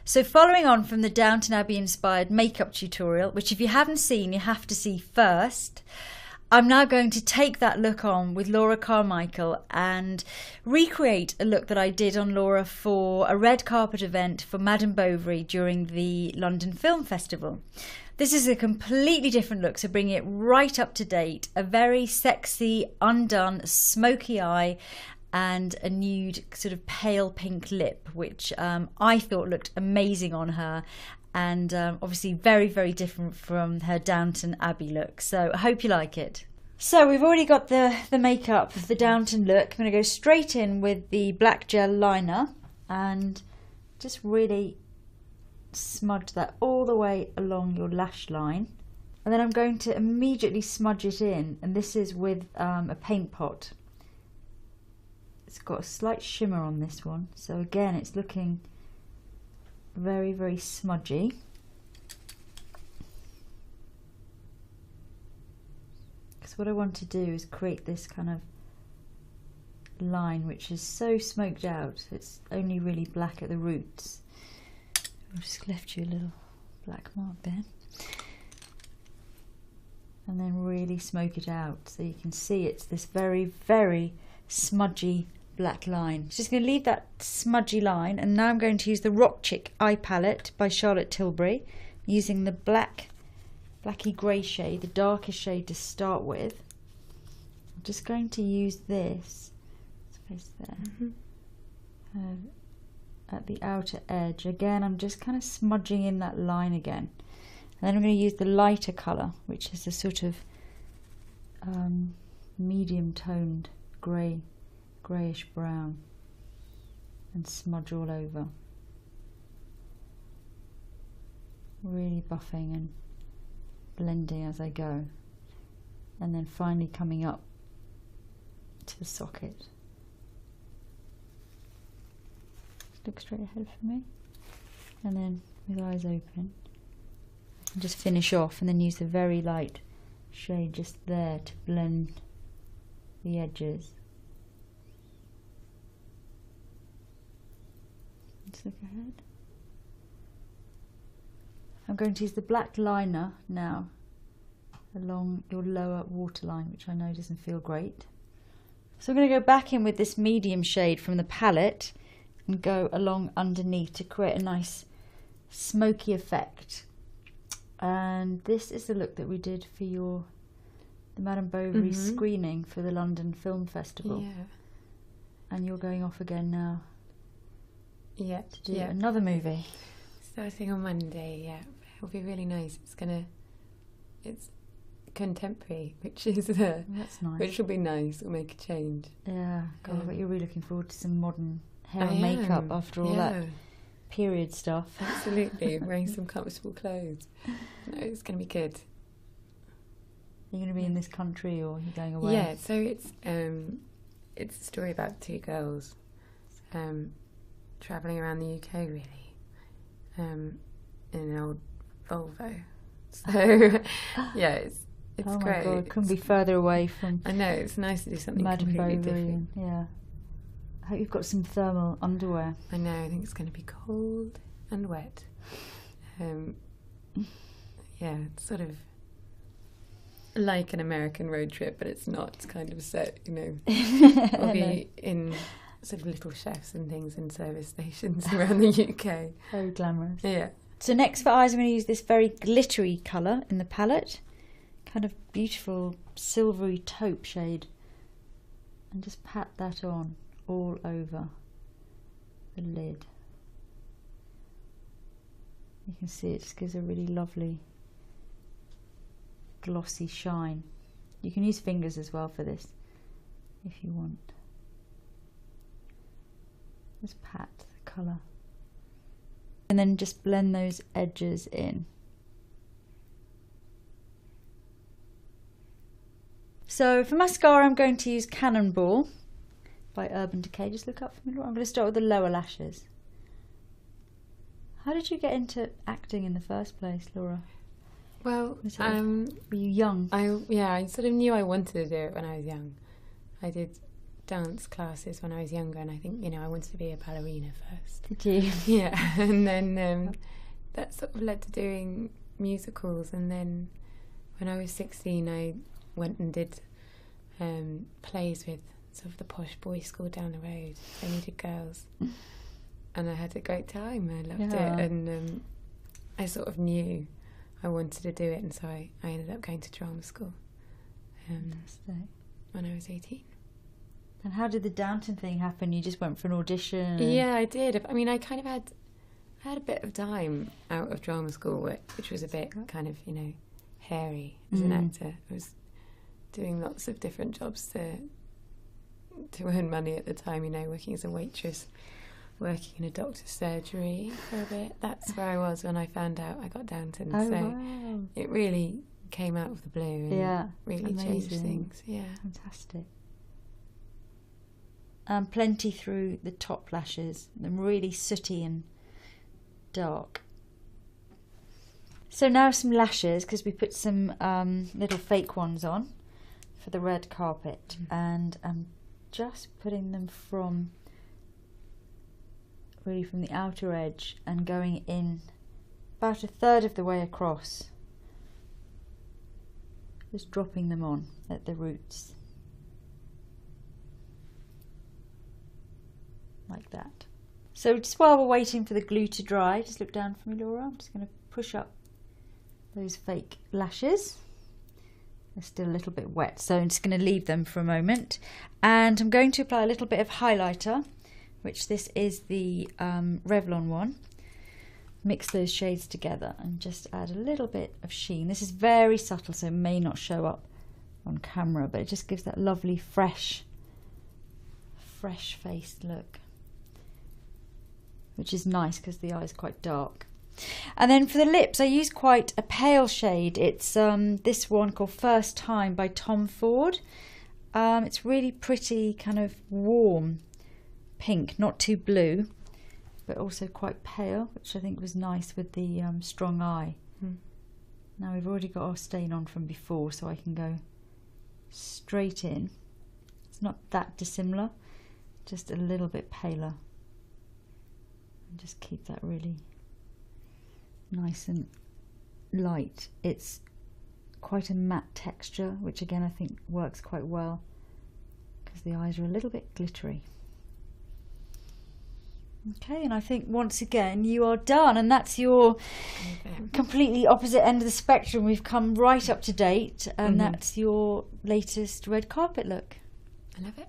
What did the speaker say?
So following on from the Downton Abbey inspired makeup tutorial, which if you haven't seen, you have to see first, I'm now going to take that look on with Laura Carmichael and recreate a look that I did on Laura for a red carpet event for Madame Bovary during the London Film Festival. This is a completely different look, so bringing it right up to date, a very sexy, undone, smoky eye and a nude sort of pale pink lip, which I thought looked amazing on her, and obviously very, very different from her Downton Abbey look. So I hope you like it. So we've already got the makeup, the Downton look. I'm going to go straight in with the black gel liner and just really smudge that all the way along your lash line. And then I'm going to immediately smudge it in, and this is with a paint pot. It's got a slight shimmer on this one, so again it's looking very, very smudgy. Because what I want to do is create this kind of line which is so smoked out, it's only really black at the roots. I'll just left you a little black mark there. And then really smoke it out so you can see it's this very, very smudgy black line. Just going to leave that smudgy line, and now I'm going to use the Rock Chick eye palette by Charlotte Tilbury, using the blacky grey shade, the darkest shade to start with. I'm just going to use this space there at the outer edge. Again, I'm just kind of smudging in that line again, and then I'm going to use the lighter colour, which is a sort of medium toned greyish brown, and smudge all over, really buffing and blending as I go, and then finally coming up to the socket. Look straight ahead for me, and then with eyes open and just finish off, and then use the very light shade just there to blend the edges. Let's look ahead. I'm going to use the black liner now along your lower waterline, which I know doesn't feel great. So I'm going to go back in with this medium shade from the palette and go along underneath to create a nice smoky effect. And this is the look that we did for the Madame Bovary screening for the London Film Festival. Yeah. And you're going off again now. Yeah. To do another movie. Starting on Monday, yeah. It'll be really nice. It's contemporary, which is that's nice. Which will be nice. It'll make a change. Yeah. God, I bet you're really looking forward to some modern hair and makeup after all that period stuff. Absolutely. Wearing some comfortable clothes. No, it's going to be good. You're going to be in this country, or are you going away? Yeah. So it's a story about two girls travelling around the UK, really, in an old Volvo. So yeah, it's oh great. My God, couldn't be further away from. I know, it's nice to do something Madame completely Bovary, different. yeah. I hope you've got some thermal underwear. I know. I think it's going to be cold and wet. Yeah, it's sort of like an American road trip, but it's not. It's kind of set, you know. I'll be in sort of little chefs and things in service stations around the UK. Very glamorous. Yeah. So next for eyes, I'm going to use this very glittery colour in the palette, kind of beautiful silvery taupe shade, and just pat that on all over the lid. You can see it just gives a really lovely glossy shine. You can use fingers as well for this if you want. Just pat the colour. And then just blend those edges in. So for mascara, I'm going to use Cannonball by Urban Decay. Just look up for me, Laura. I'm going to start with the lower lashes. How did you get into acting in the first place, Laura? Well, were you young? I sort of knew I wanted to do it when I was young. I did dance classes when I was younger, and I think, you know, I wanted to be a ballerina first. Did you? Yeah, and then that sort of led to doing musicals, and then when I was 16 I went and did plays with sort of the posh boys' school down the road. They needed girls, and I had a great time. I loved it, and I sort of knew I wanted to do it, and so I ended up going to drama school when I was 18. And how did the Downton thing happen? You just went for an audition? Yeah, I did. I mean, I kind of had a bit of time out of drama school, which was a bit kind of, you know, hairy as an actor. I was doing lots of different jobs to earn money at the time, you know, working as a waitress, working in a doctor's surgery for a bit. That's where I was when I found out I got Downtons. Wow. It really came out of the blue and really changed things. Yeah. Fantastic. Plenty through the top lashes, them really sooty and dark. So now some lashes, because we put some little fake ones on for the red carpet, and I'm just putting them from the outer edge and going in about a third of the way across, just dropping them on at the roots. Like that. So just while we're waiting for the glue to dry, just look down for me, Laura. I'm just going to push up those fake lashes. They're still a little bit wet, so I'm just going to leave them for a moment. And I'm going to apply a little bit of highlighter, which this is the Revlon one. Mix those shades together and just add a little bit of sheen. This is very subtle, so it may not show up on camera, but it just gives that lovely fresh faced look, which is nice because the eye is quite dark. And then for the lips, I use quite a pale shade. It's this one called First Time by Tom Ford. It's really pretty, kind of warm pink, not too blue, but also quite pale, which I think was nice with the strong eye. Now we've already got our stain on from before, so I can go straight in. It's not that dissimilar, just a little bit paler. And just keep that really nice and light. It's quite a matte texture, which again I think works quite well because the eyes are a little bit glittery. Okay, and I think once again you are done, and that's your completely opposite end of the spectrum. We've come right up to date, and that's your latest red carpet look. I love it.